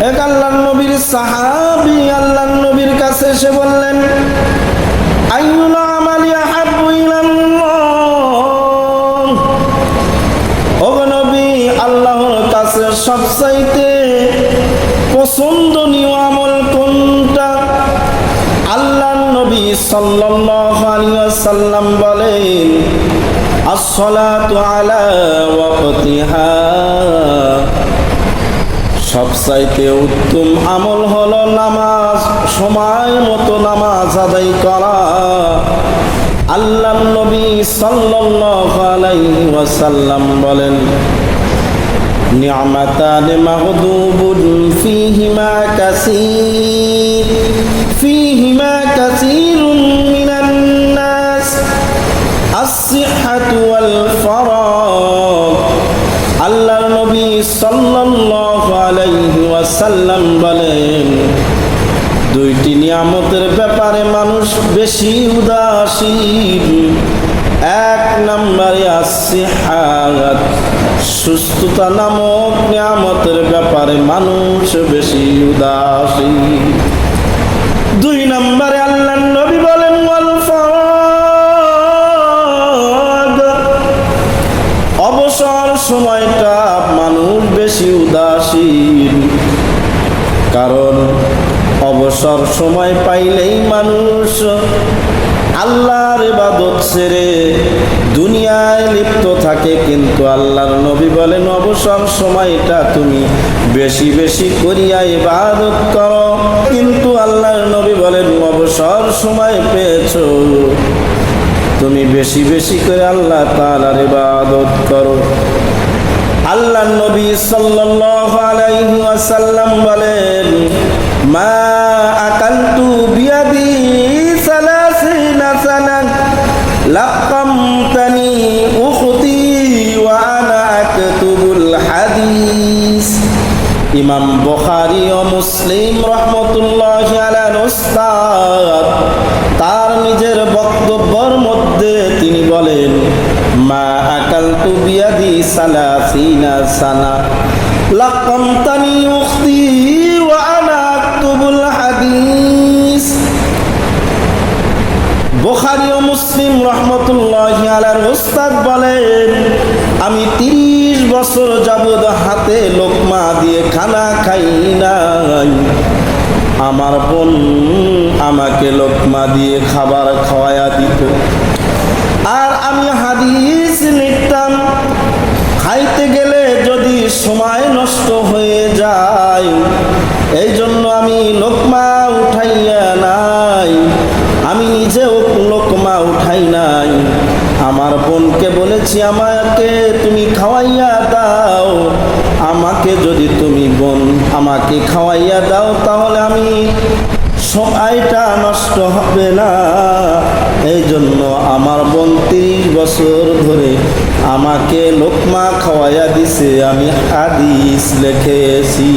এক আল্লাহর নবীর সাহাবী আল্লাহর নবীর কাছে এসে বললেন, আইয়ুল আমালি আহাব্বু ইলাল্লাহ, ওগো নবী, আল্লাহর কাছে সবচাইতে পছন্দনীয় আমল কোনটা? আল্লাহর নবী সাল্লাল্লাহু আলাইহি ওয়াসাল্লাম বলেন, আসসালাতু আলা ওয়াক্তিহা, সবচাইতে উত্তম আমল হলো নামাজ, সময় মতো নামাজ আদায় করা। আল্লাহর নবী সাল্লাল্লাহু আলাইহি ওয়াসাল্লাম বলেন, নি'মাতান মাগদুবুন ফীহিমা কাসীরুন মিনান নাস, আস-সিহহাতু ওয়াল ফারাগ। আল্লাহর নবী সাল্লাল্লাহু আলাইহি ওয়াসাল্লাম বলেন, দুইটি নিয়ামতের ব্যাপারে মানুষ বেশি উদাসীন। এক নম্বরে আসিহাত, সুস্থতা নামক নিয়ামতের ব্যাপারে মানুষ বেশি উদাসীন। দুই নম্বরে আল্লাহর নবী বলেন, ওয়াল ফারাগ, অবসর সময়টা মানুষ বেশি উদাসীন। কারণ অবসর সময় পাইলেই মানুষ আল্লাহর ইবাদত ছেড়ে দুনিয়ায় লিপ্ত থাকে। কিন্তু আল্লাহর নবী বলেন, অবসর সময়টা তুমি বেশি বেশি করিয়া ইবাদত করো। কিন্তু আল্লাহর নবী বলেন, অবসর সময় পেয়েছো, তুমি বেশি বেশি করে আল্লাহ তাআলার ইবাদত করো। আল্লাহর নবী সাল্লাল্লাহু আলাইহি ওয়াসাল্লাম বলেন, মা আকালতু বিয়াদি সালাসিনা সানা লাকামতানি উখতি ওয়া আনা আকতুবুল হাদিস। ইমাম বুখারী ও মুসলিম রাহমাতুল্লাহি আলাইহির উস্তাদ তার নিজের বক্তব্যের মধ্যে তিনি বলেন, মা আকালতু বিয়াদি সালাসিনা সানা লাকামতানি উখতি ওয়া আনা আক্তুবুল হাদিস। বুখারী ও মুসলিম রাহমাতুল্লাহি আলাইহির উস্তাদ বলেন, আমি 30 বছর যাবত হাতে লোকমা দিয়ে খানা খাই নাই। আমার বোন আমাকে লোকমা দিয়ে খাবার খাওয়ায়া দিত, আর আমি হাদিস লিখতাম। খাইতে গেলে যদি সময় নষ্ট হয়ে যায়, এই জন্য আমি লোকমা উঠাইয়া নাই, আমি নিজেও লোকমা উঠাই নাই। আমার বোনকে বলেছি, আমাকে তুমি খাওয়াইয়া দাও। আমাকে যদি তুমি বোন আমাকে খাওয়াইয়া দাও, তাহলে আমি সময়টা নষ্ট হবে না। এই জন্য আমার বোন 30 বছর ধরে আমাকে লোকমা খাওয়াইয়া দিছে, আমি হাদিস লিখেছি।